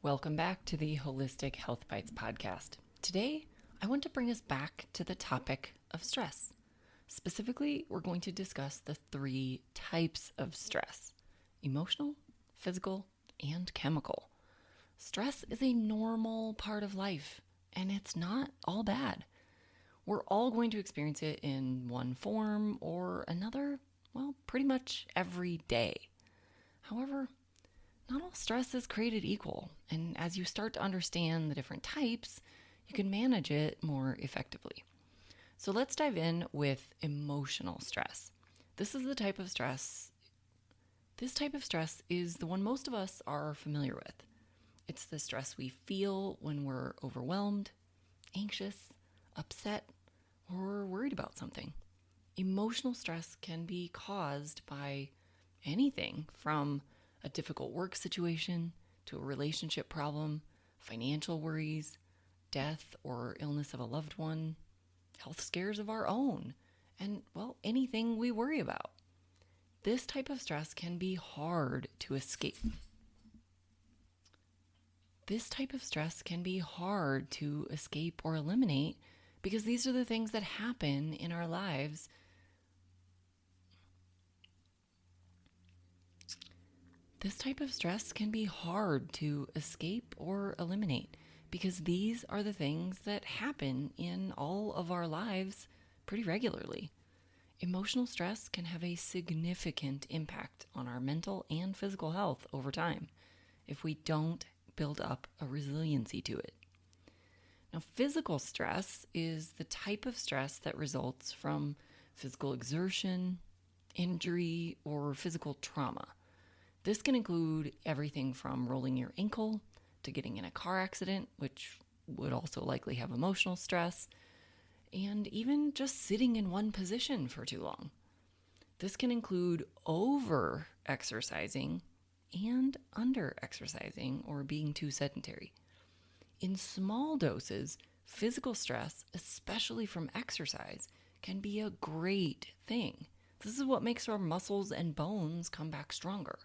Welcome back to the Holistic Health Bites podcast. Today, I want to bring us back to the topic of stress. Specifically, we're going to discuss the 3 types of stress: emotional, physical, and chemical. Stress is a normal part of life, and it's not all bad. We're all going to experience it in one form or another, pretty much every day. However, not all stress is created equal, and as you start to understand the different types, you can manage it more effectively. So let's dive in with emotional stress. This type of stress is the one most of us are familiar with. It's the stress we feel when we're overwhelmed, anxious, upset, or worried about something. Emotional stress can be caused by anything from a difficult work situation to a relationship problem, financial worries, death or illness of a loved one, health scares of our own, and, anything we worry about. This type of stress can be hard to escape. Or eliminate because these are the things that happen in our lives. This type of stress can be hard to escape or eliminate because these are the things that happen in all of our lives pretty regularly. Emotional stress can have a significant impact on our mental and physical health over time if we don't build up a resiliency to it. Now, physical stress is the type of stress that results from physical exertion, injury, or physical trauma. This can include everything from rolling your ankle to getting in a car accident, which would also likely have emotional stress, and even just sitting in one position for too long. This can include over-exercising and under-exercising or being too sedentary. In small doses, physical stress, especially from exercise, can be a great thing. This is what makes our muscles and bones come back stronger.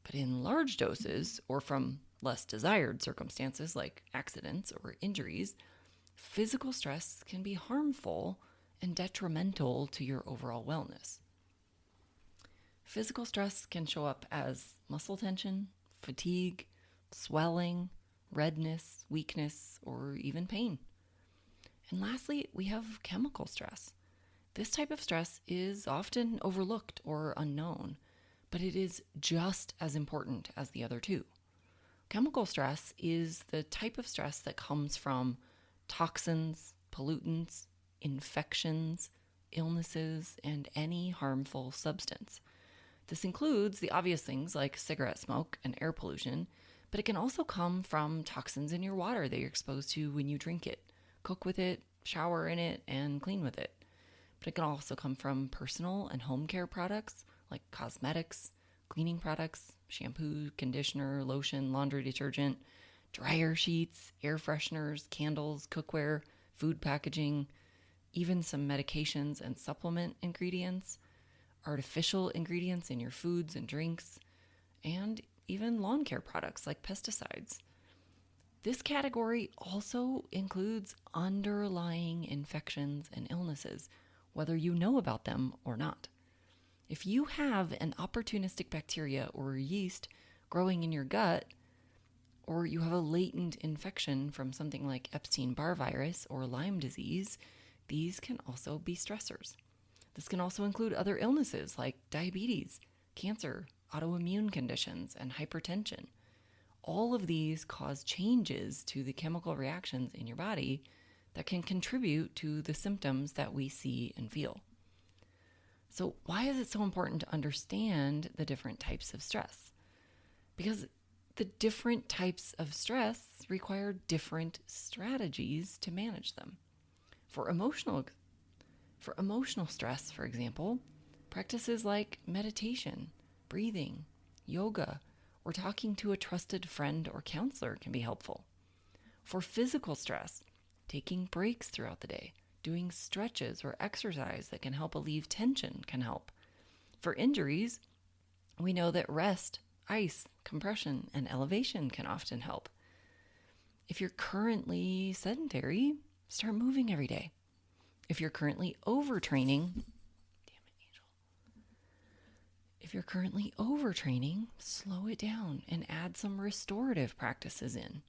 But in large doses, or from less desired circumstances like accidents or injuries, physical stress can be harmful and detrimental to your overall wellness. Physical stress can show up as muscle tension, fatigue, swelling, redness, weakness, or even pain. And lastly, we have chemical stress. This type of stress is often overlooked or unknown, but it is just as important as the other two. Chemical stress is the type of stress that comes from toxins, pollutants, infections, illnesses, and any harmful substance. This includes the obvious things like cigarette smoke and air pollution, but it can also come from toxins in your water that you're exposed to when you drink it, cook with it, shower in it, and clean with it. But it can also come from personal and home care products like cosmetics, cleaning products, shampoo, conditioner, lotion, laundry detergent, dryer sheets, air fresheners, candles, cookware, food packaging, even some medications and supplement ingredients, artificial ingredients in your foods and drinks, and even lawn care products like pesticides. This category also includes underlying infections and illnesses, whether you know about them or not. If you have an opportunistic bacteria or yeast growing in your gut, or you have a latent infection from something like Epstein-Barr virus or Lyme disease, these can also be stressors. This can also include other illnesses like diabetes, cancer, autoimmune conditions, and hypertension. All of these cause changes to the chemical reactions in your body that can contribute to the symptoms that we see and feel. So why is it so important to understand the different types of stress? Because the different types of stress require different strategies to manage them. For emotional stress, for example, practices like meditation, breathing, yoga, or talking to a trusted friend or counselor can be helpful. For physical stress, taking breaks throughout the day, doing stretches or exercise that can help alleviate tension can help. For injuries, we know that rest, ice, compression, and elevation can often help. If you're currently sedentary, start moving every day. If you're currently overtraining, slow it down and add some restorative practices in.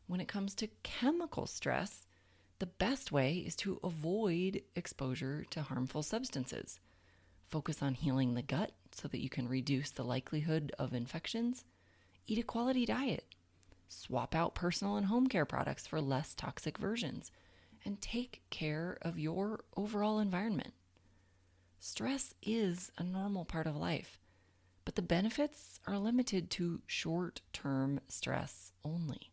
When it comes to chemical stress, the best way is to avoid exposure to harmful substances. Focus on healing the gut so that you can reduce the likelihood of infections. Eat a quality diet. Swap out personal and home care products for less toxic versions. And take care of your overall environment. Stress is a normal part of life, but the benefits are limited to short-term stress only.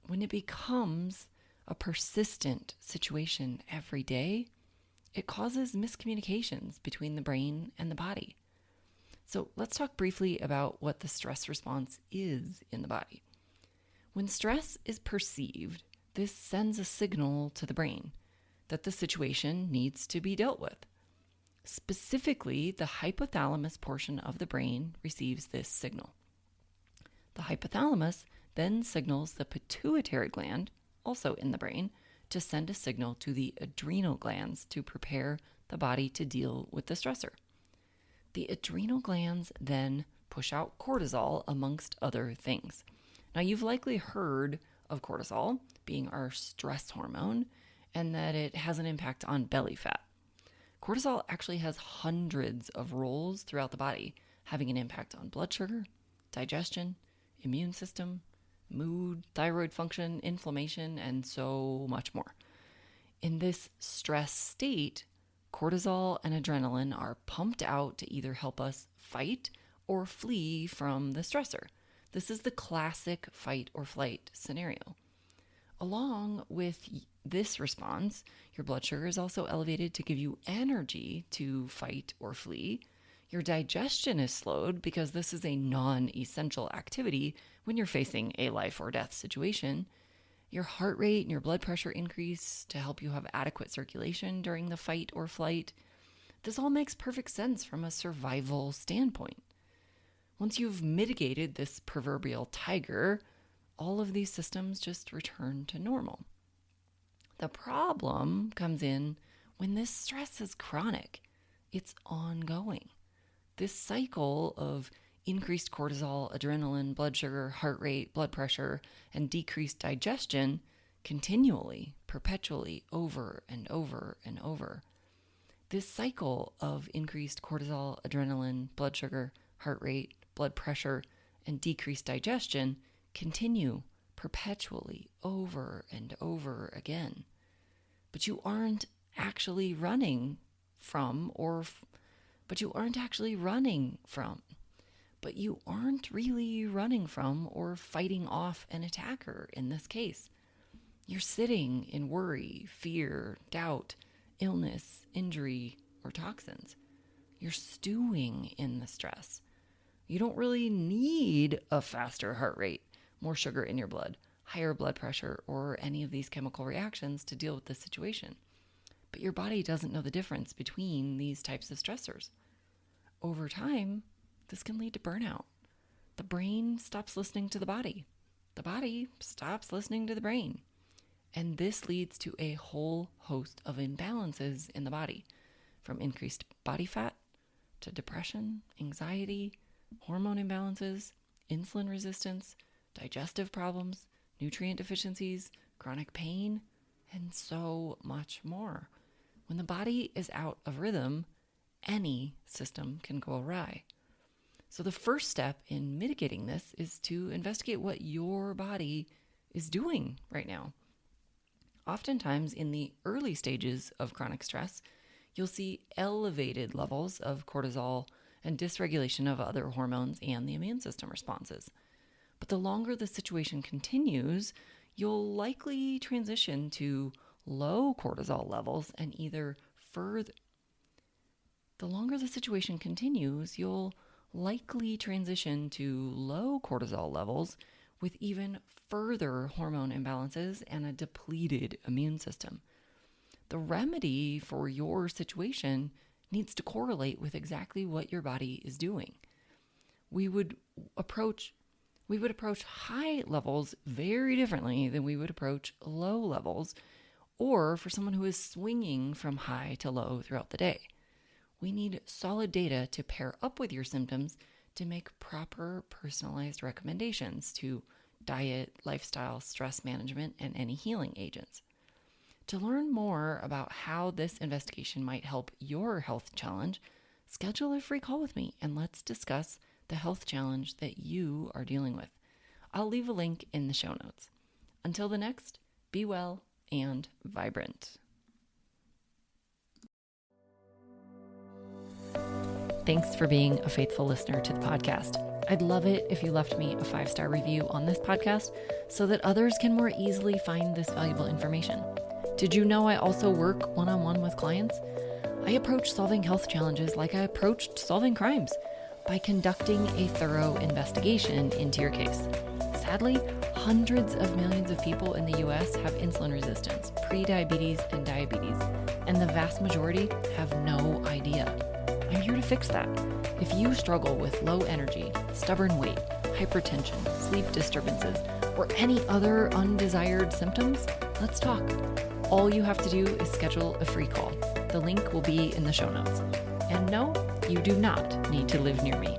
When it becomes a persistent situation every day, it causes miscommunications between the brain and the body. So let's talk briefly about what the stress response is in the body. When stress is perceived, this sends a signal to the brain that the situation needs to be dealt with. Specifically, the hypothalamus portion of the brain receives this signal. The hypothalamus then signals the pituitary gland, also in the brain, to send a signal to the adrenal glands to prepare the body to deal with the stressor. The adrenal glands then push out cortisol, amongst other things. Now, you've likely heard of cortisol being our stress hormone and that it has an impact on belly fat. Cortisol actually has hundreds of roles throughout the body, having an impact on blood sugar, digestion, immune system, mood, thyroid function, inflammation, and so much more. In this stress state, cortisol and adrenaline are pumped out to either help us fight or flee from the stressor. This is the classic fight or flight scenario. Along with this response, your blood sugar is also elevated to give you energy to fight or flee. Your digestion is slowed because this is a non-essential activity when you're facing a life or death situation. Your heart rate and your blood pressure increase to help you have adequate circulation during the fight or flight. This all makes perfect sense from a survival standpoint. Once you've mitigated this proverbial tiger, all of these systems just return to normal. The problem comes in when this stress is chronic. It's ongoing. This cycle of increased cortisol, adrenaline, blood sugar, heart rate, blood pressure, and decreased digestion continually, perpetually, over and over and over. This cycle of increased cortisol, adrenaline, blood sugar, heart rate, blood pressure, and decreased digestion continue perpetually over and over again. But you aren't actually running from, but you aren't really running from or fighting off an attacker in this case. You're sitting in worry, fear, doubt, illness, injury, or toxins. You're stewing in the stress. You don't really need a faster heart rate, more sugar in your blood, higher blood pressure, or any of these chemical reactions to deal with this situation. But your body doesn't know the difference between these types of stressors. Over time, this can lead to burnout. The brain stops listening to the body. The body stops listening to the brain. And this leads to a whole host of imbalances in the body, from increased body fat to depression, anxiety, hormone imbalances, insulin resistance, digestive problems, nutrient deficiencies, chronic pain, and so much more. When the body is out of rhythm, any system can go awry. So the first step in mitigating this is to investigate what your body is doing right now. Oftentimes in the early stages of chronic stress, you'll see elevated levels of cortisol and dysregulation of other hormones and the immune system responses. But the longer the situation continues, you'll likely transition to low cortisol levels and either further. The longer the situation continues, you'll likely transition to low cortisol levels with even further hormone imbalances and a depleted immune system. The remedy for your situation needs to correlate with exactly what your body is doing. We would approach high levels very differently than we would approach low levels, or for someone who is swinging from high to low throughout the day. We need solid data to pair up with your symptoms to make proper personalized recommendations to diet, lifestyle, stress management, and any healing agents. To learn more about how this investigation might help your health challenge, schedule a free call with me and let's discuss the health challenge that you are dealing with. I'll leave a link in the show notes. Until the next, be well and vibrant. Thanks for being a faithful listener to the podcast. I'd love it if you left me a 5-star review on this podcast so that others can more easily find this valuable information. Did you know I also work one-on-one with clients? I approach solving health challenges like I approached solving crimes, by conducting a thorough investigation into your case. Sadly, hundreds of millions of people in the US have insulin resistance, prediabetes, and diabetes, and the vast majority have no idea. I'm here to fix that. If you struggle with low energy, stubborn weight, hypertension, sleep disturbances, or any other undesired symptoms, let's talk. All you have to do is schedule a free call. The link will be in the show notes. And no, you do not need to live near me.